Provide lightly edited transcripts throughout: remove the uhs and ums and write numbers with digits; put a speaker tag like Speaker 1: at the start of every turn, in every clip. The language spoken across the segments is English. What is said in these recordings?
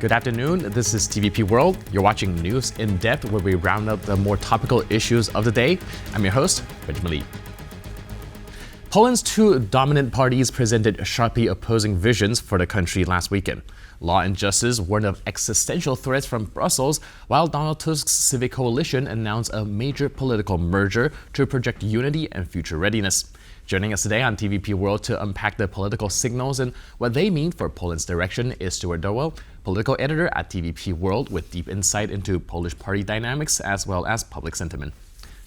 Speaker 1: Good afternoon, this is TVP World. You're watching News in Depth, where we round up the more topical issues of the day. I'm your host, Benjamin Lee. Poland's two dominant parties presented sharply opposing visions for the country last weekend. Law and Justice warned of existential threats from Brussels, while Donald Tusk's Civic Coalition announced a major political merger to project unity and future readiness. Joining us today on TVP World to unpack the political signals and what they mean for Poland's direction is Stuart Dowell, political editor at TVP World with deep insight into Polish party dynamics as well as public sentiment.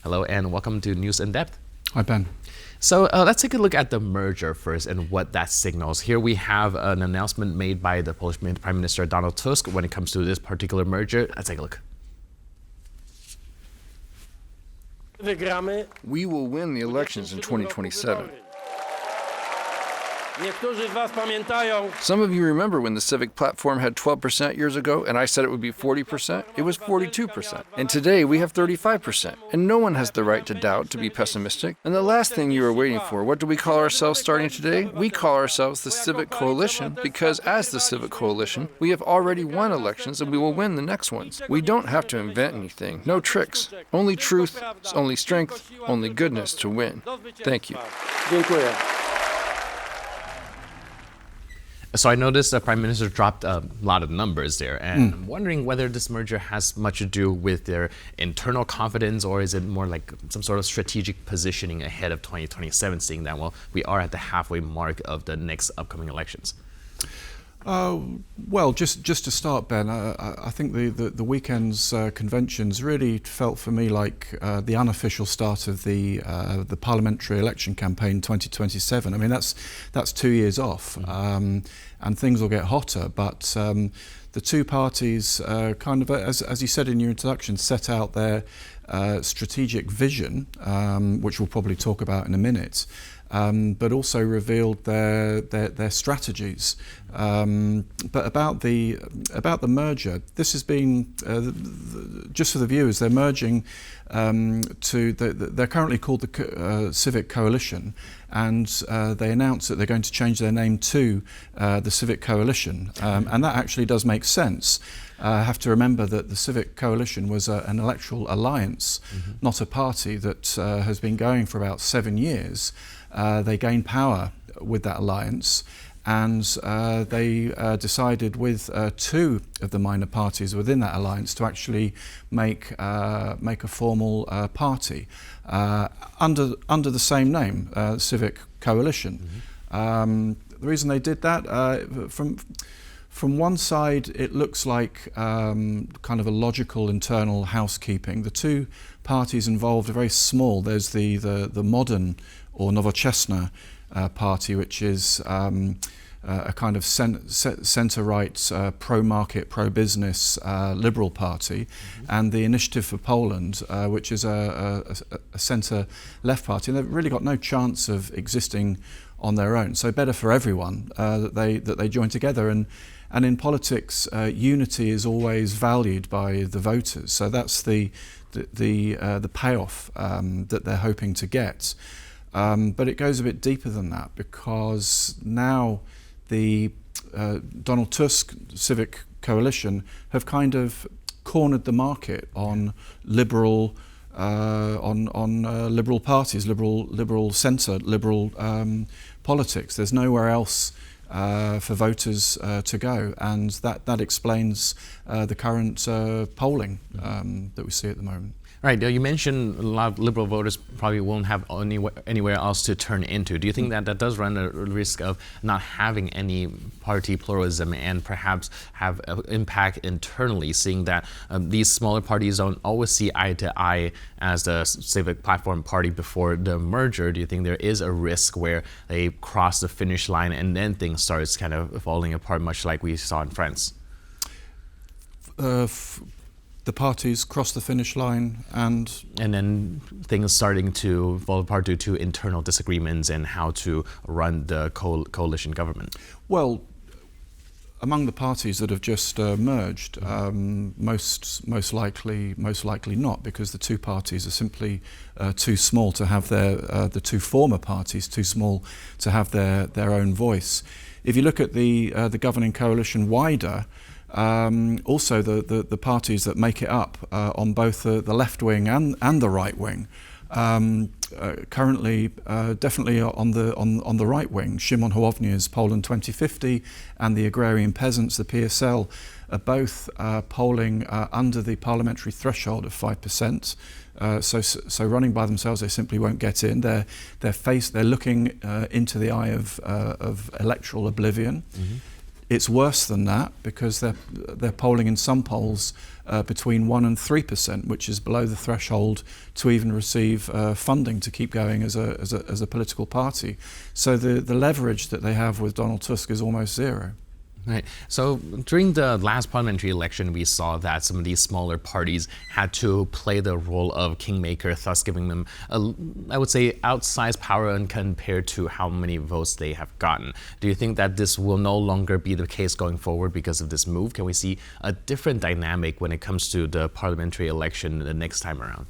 Speaker 1: Hello and welcome to News in Depth.
Speaker 2: Hi, Ben.
Speaker 1: So let's take a look at the merger first and what that signals. Here we have an announcement made by the Polish Prime Minister Donald Tusk when it comes to this particular merger. Let's take a look.
Speaker 3: We will win the elections in 2027. Some of you remember when the Civic platform had 12% years ago and I said it would be 40%? It was 42%. And today we have 35%. And no one has the right to doubt, to be pessimistic. And the last thing you are waiting for, what do we call ourselves starting today? We call ourselves the Civic Coalition because as the Civic Coalition, we have already won elections and we will win the next ones. We don't have to invent anything. No tricks. Only truth, only strength, only goodness to win. Thank you.
Speaker 1: So I noticed the Prime Minister dropped a lot of numbers there, and I'm wondering whether this merger has much to do with their internal confidence, or is it more like some sort of strategic positioning ahead of 2027, seeing that, well, we are at the halfway mark of the next upcoming elections?
Speaker 2: Well, just to start, Ben, I think the weekend's conventions really felt for me like the unofficial start of the parliamentary election campaign 2027. I mean, that's 2 years off, and things will get hotter. But the two parties kind of, as you said in your introduction, set out their strategic vision, which we'll probably talk about in a minute. But also revealed their strategies. But about the merger, this has been just for the viewers. They're merging they're currently called the Civic Coalition, and they announced that they're going to change their name to the Civic Coalition, and that actually does make sense. I have to remember that the Civic Coalition was an electoral alliance, not a party that has been going for about 7 years. They gained power with that alliance, and they decided with two of the minor parties within that alliance to actually make a formal party under the same name, Civic Coalition. The reason they did that, from one side, it looks like kind of a logical internal housekeeping. The two parties involved are very small. There's the modern or Nowoczesna party, which is a kind of centre-right, pro-market, pro-business liberal party, and the Initiative for Poland, which is a centre-left party. And they've really got no chance of existing on their own. So better for everyone that they join together. And in politics, unity is always valued by the voters. So that's the payoff that they're hoping to get. But it goes a bit deeper than that, because now the Donald Tusk Civic Coalition have kind of cornered the market on liberal liberal parties, liberal centre, liberal politics. There's nowhere else for voters to go, and that explains the current polling that we see at the moment.
Speaker 1: Right, you mentioned a lot of liberal voters probably won't have anywhere else to turn into. Do you think that does run a risk of not having any party pluralism and perhaps have an impact internally, seeing that these smaller parties don't always see eye to eye as the Civic Platform party before the merger? Do you think there is a risk where they cross the finish line and then things starts kind of falling apart, much like we saw in France?
Speaker 2: The parties cross the finish line and
Speaker 1: then things starting to fall apart due to internal disagreements and how to run the coalition government.
Speaker 2: Well, among the parties that have just merged, most likely not, because the two parties are simply too small to have the two former parties too small to have their own voice. If you look at the governing coalition wider, Also the parties that make it up on both the left wing and the right wing. Currently, definitely on the right wing, Szymon Hołownia's Poland 2050 and the Agrarian Peasants, the PSL, are both polling under the parliamentary threshold of 5%. So running by themselves, they simply won't get in. They're looking into the eye of electoral oblivion. Mm-hmm. It's worse than that because they're polling in some polls between 1% and 3%, which is below the threshold to even receive funding to keep going as a political party. So the leverage that they have with Donald Tusk is almost zero.
Speaker 1: Right. So during the last parliamentary election, we saw that some of these smaller parties had to play the role of kingmaker, thus giving them, I would say, outsized power compared to how many votes they have gotten. Do you think that this will no longer be the case going forward because of this move? Can we see a different dynamic when it comes to the parliamentary election the next time around?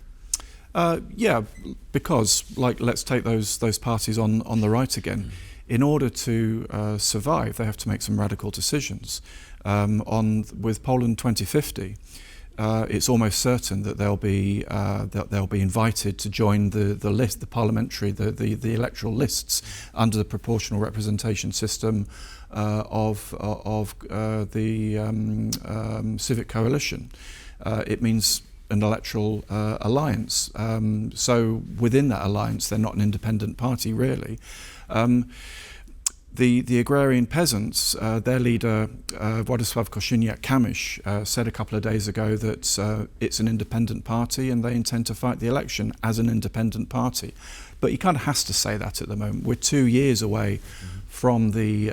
Speaker 2: Yeah, because let's take those parties on the right again. In order to survive, they have to make some radical decisions. With Poland 2050, it's almost certain that they'll be invited to join the list, the parliamentary, the electoral lists under the proportional representation system of the Civic Coalition. It means an electoral alliance. So within that alliance, they're not an independent party, really. The Agrarian Peasants, their leader, Władysław Kosiniak-Kamysz, said a couple of days ago that it's an independent party and they intend to fight the election as an independent party. But he kind of has to say that at the moment. We're 2 years away from the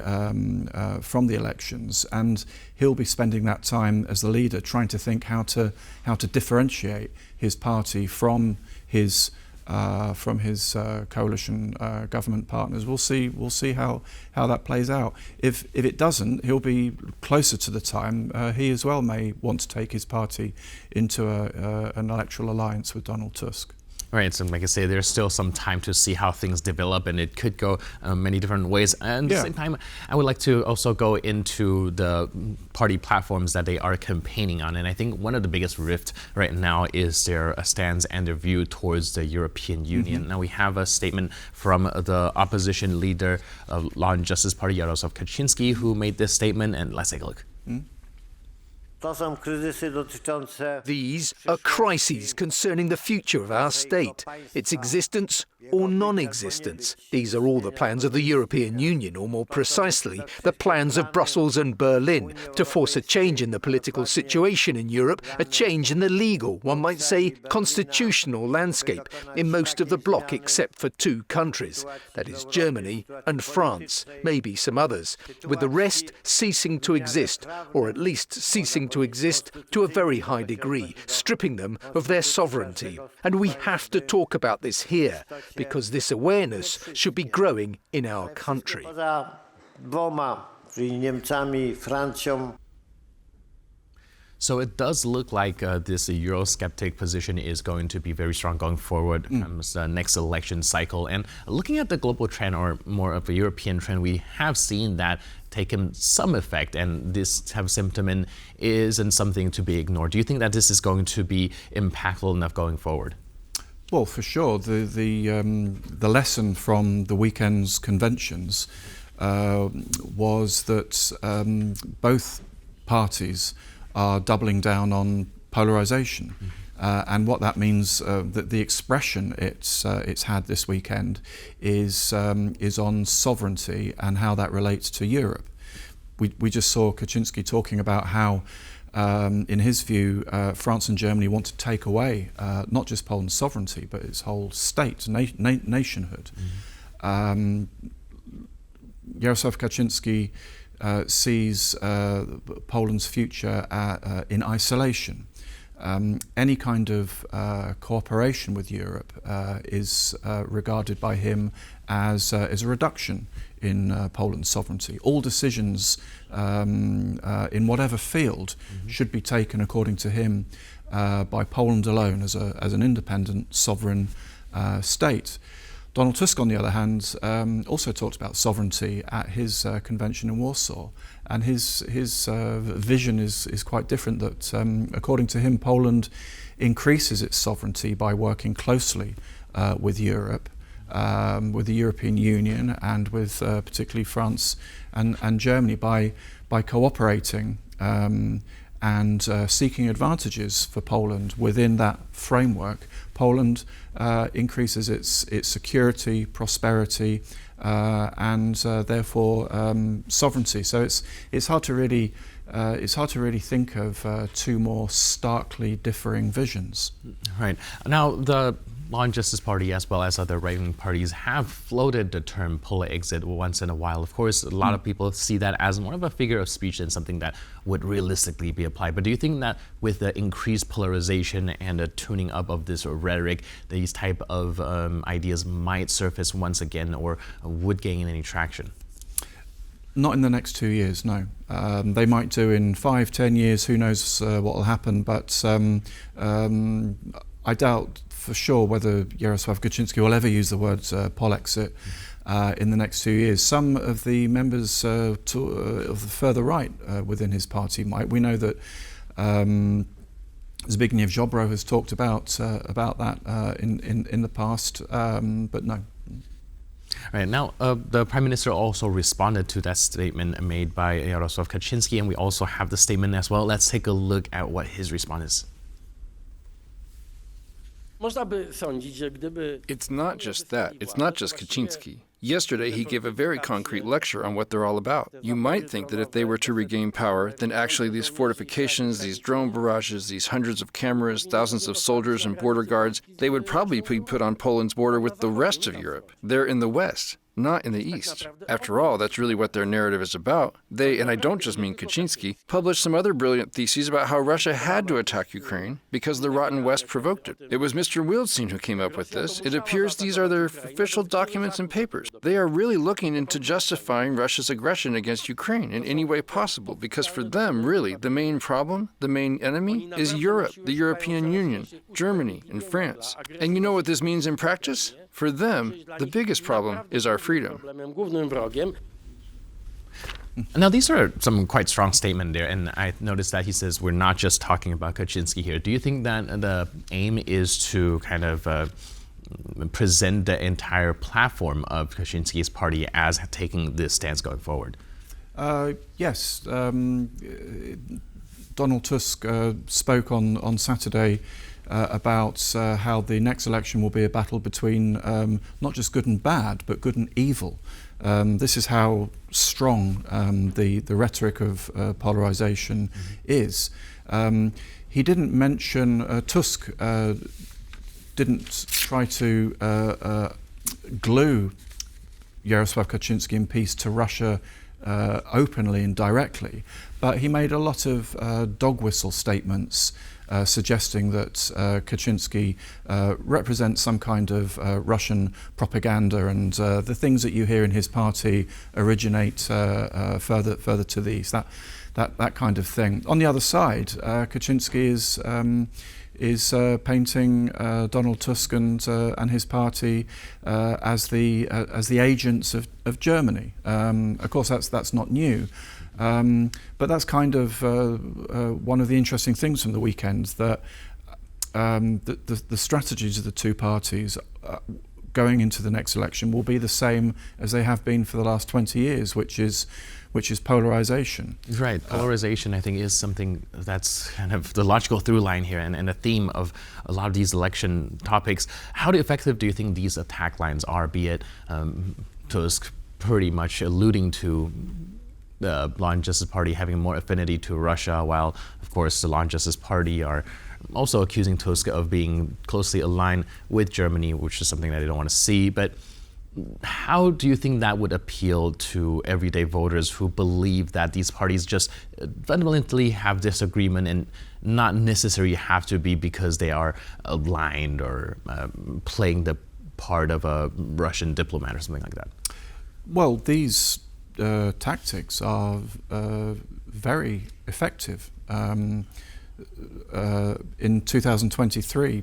Speaker 2: elections, and he'll be spending that time as the leader trying to think how to differentiate his party from his coalition government partners. We'll see how that plays out. If it doesn't, he'll be closer to the time. He as well may want to take his party into an electoral alliance with Donald Tusk.
Speaker 1: Right, so like I say, there's still some time to see how things develop, and it could go many different ways. And at the same time, I would like to also go into the party platforms that they are campaigning on. And I think one of the biggest rift right now is their stance and their view towards the European Union. Now we have a statement from the opposition leader of Law and Justice Party, Jarosław Kaczyński, who made this statement, and let's take a look.
Speaker 4: These are crises concerning the future of our state, its existence or non-existence. These are all the plans of the European Union, or more precisely, the plans of Brussels and Berlin, to force a change in the political situation in Europe, a change in the legal, one might say, constitutional landscape in most of the bloc except for 2 countries, that is Germany and France, maybe some others, with the rest ceasing to exist, or at least ceasing to exist to a very high degree, stripping them of their sovereignty. And we have to talk about this here, because this awareness should be growing in our country.
Speaker 1: So it does look like this Eurosceptic position is going to be very strong going forward comes the next election cycle. And looking at the global trend, or more of a European trend, we have seen that taken some effect, and this type of sentiment isn't something to be ignored. Do you think that this is going to be impactful enough going forward?
Speaker 2: Well, for sure. The lesson from the weekend's conventions was that both parties are doubling down on polarization, and what that means, that the expression it's had this weekend is on sovereignty and how that relates to Europe. We just saw Kaczyński talking about how, in his view, France and Germany want to take away not just Poland's sovereignty, but its whole state, nationhood. Jarosław Kaczyński sees Poland's future in isolation. Any kind of cooperation with Europe is regarded by him as a reduction in Poland's sovereignty. All decisions in whatever field should be taken, according to him, by Poland alone as an independent, sovereign state. Donald Tusk, on the other hand, also talked about sovereignty at his convention in Warsaw, and his vision is quite different. That according to him, Poland increases its sovereignty by working closely with Europe, with the European Union, and with particularly France and Germany by cooperating and seeking advantages for Poland within that framework. Poland increases its security, prosperity, and therefore sovereignty. So it's hard to really think of two more starkly differing visions.
Speaker 1: Right. Now, the Law and Justice Party, as well as other right-wing parties, have floated the term polar exit once in a while. Of course, a lot of people see that as more of a figure of speech than something that would realistically be applied. But do you think that with the increased polarization and the tuning up of this rhetoric, these type of ideas might surface once again, or would gain any traction?
Speaker 2: Not in the next 2 years, no. They might do in 5-10 years, who knows what will happen, but I doubt for sure whether Jarosław Kaczyński will ever use the word Polexit in the next 2 years. Some of the members of the further right within his party might. We know that Zbigniew Ziobro has talked about that in the past, but no.
Speaker 1: Right, now, the Prime Minister also responded to that statement made by Jarosław Kaczyński, and we also have the statement as well. Let's take a look at what his response is.
Speaker 3: It's not just that. It's not just Kaczynski. Yesterday, he gave a very concrete lecture on what they're all about. You might think that if they were to regain power, then actually these fortifications, these drone barrages, these hundreds of cameras, thousands of soldiers and border guards, they would probably be put on Poland's border with the rest of Europe. They're in the West, not in the East. After all, that's really what their narrative is about. They, and I don't just mean Kaczynski, published some other brilliant theses about how Russia had to attack Ukraine because the rotten West provoked it. It was Mr. Wildstein who came up with this. It appears these are their official documents and papers. They are really looking into justifying Russia's aggression against Ukraine in any way possible, because for them, really, the main problem, the main enemy, is Europe, the European Union, Germany, and France. And you know what this means in practice? For them, the biggest problem is our freedom.
Speaker 1: Now, these are some quite strong statements there, and I noticed that he says we're not just talking about Kaczynski here. Do you think that the aim is to kind of present the entire platform of Kaczynski's party as taking this stance going forward?
Speaker 2: Yes. Donald Tusk spoke on Saturday about how the next election will be a battle between not just good and bad, but good and evil. This is how strong the rhetoric of polarization is. He didn't mention, Tusk didn't try to glue Jarosław Kaczyński in peace to Russia openly and directly, but he made a lot of dog whistle statements suggesting that Kaczynski represents some kind of Russian propaganda, and the things that you hear in his party originate further to the east. That kind of thing. On the other side, Kaczynski is painting Donald Tusk and his party as the agents of Germany. Of course, that's not new. But that's kind of one of the interesting things from the weekend, that the strategies of the two parties going into the next election will be the same as they have been for the last 20 years, which is polarization.
Speaker 1: Right, polarization I think is something that's kind of the logical through line here and a theme of a lot of these election topics. How effective do you think these attack lines are, be it Tusk pretty much alluding to the Law and Justice Party having more affinity to Russia, while, of course, the Law and Justice Party are also accusing Tusk of being closely aligned with Germany, which is something that they don't want to see. But how do you think that would appeal to everyday voters who believe that these parties just fundamentally have disagreement and not necessarily have to be because they are aligned or playing the part of a Russian diplomat or something like that?
Speaker 2: Well, these tactics are very effective. In 2023,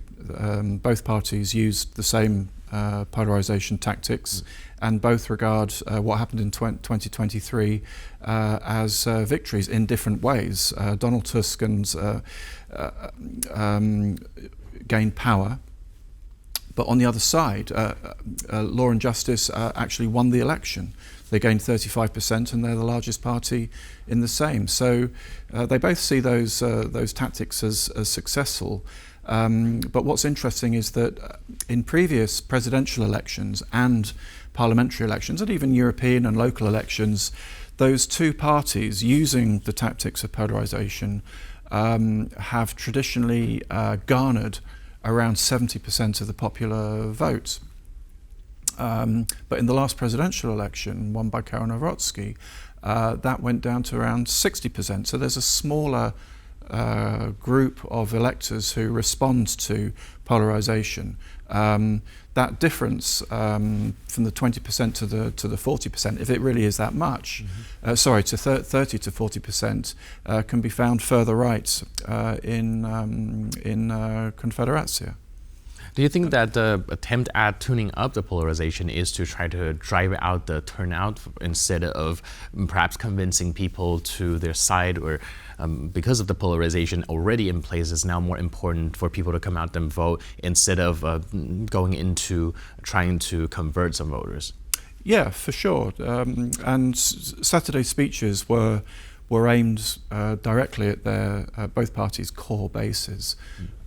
Speaker 2: both parties used the same polarization tactics, and both regard what happened in 2023 as victories in different ways. Donald Tusk gained power, but on the other side, Law and Justice actually won the election. They gained 35%, and they're the largest party in the same. So they both see those tactics as successful. But what's interesting is that in previous presidential elections and parliamentary elections, and even European and local elections, those two parties using the tactics of polarization have traditionally garnered around 70% of the popular vote. But in the last presidential election, won by Karol Nawrocki, that went down to around 60%. So there's a smaller group of electors who respond to polarization. That difference from the 20% to the 40%, if it really is that much, to 30 to 40%, can be found further right in Konfederacja.
Speaker 1: Do you think that the attempt at tuning up the polarization is to try to drive out the turnout instead of perhaps convincing people to their side, or because of the polarization already in place, it's now more important for people to come out and vote instead of going into trying to convert some voters?
Speaker 2: Yeah, for sure. And Saturday's speeches were aimed directly at both parties' core bases.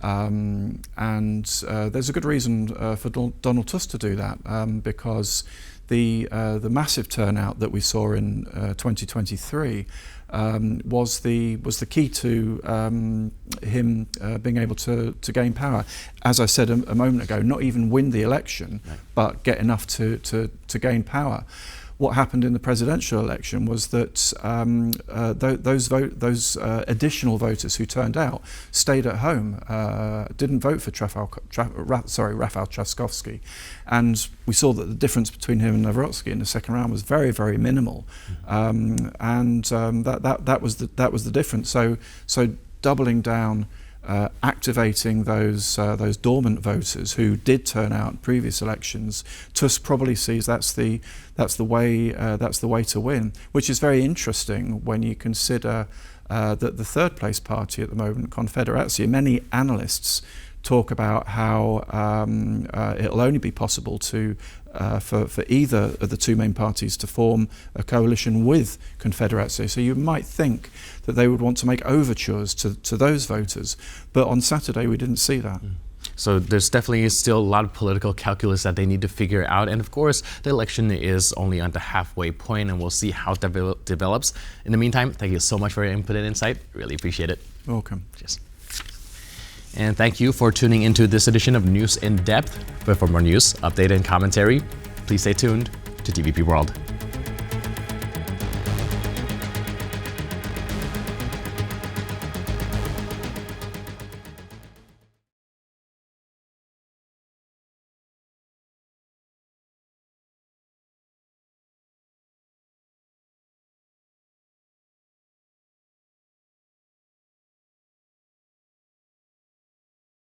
Speaker 2: And there's a good reason for Donald Tusk to do that, because the massive turnout that we saw in 2023 was the key to him being able to gain power. As I said a moment ago, not even win the election, but get enough to gain power. What happened in the presidential election was that those additional voters who turned out stayed at home, didn't vote for Rafał Trzaskowski, and we saw that the difference between him and Nawrocki in the second round was very, very minimal, that was the difference. So doubling down. Activating those dormant voters who did turn out in previous elections, Tusk probably sees that's the way to win, which is very interesting when you consider that the third place party at the moment, Konfederacja, many analysts talk about how it'll only be possible for either of the two main parties to form a coalition with Konfederacja. So you might think that they would want to make overtures to those voters, but on Saturday we didn't see that.
Speaker 1: So there's definitely still a lot of political calculus that they need to figure out, and of course the election is only on the halfway point, and we'll see how it develops. In the meantime, thank you so much for your input and insight. Really appreciate it.
Speaker 2: Welcome.
Speaker 1: Cheers. And thank you for tuning into this edition of News in Depth. But for more news, update, and commentary, please stay tuned to TVP World.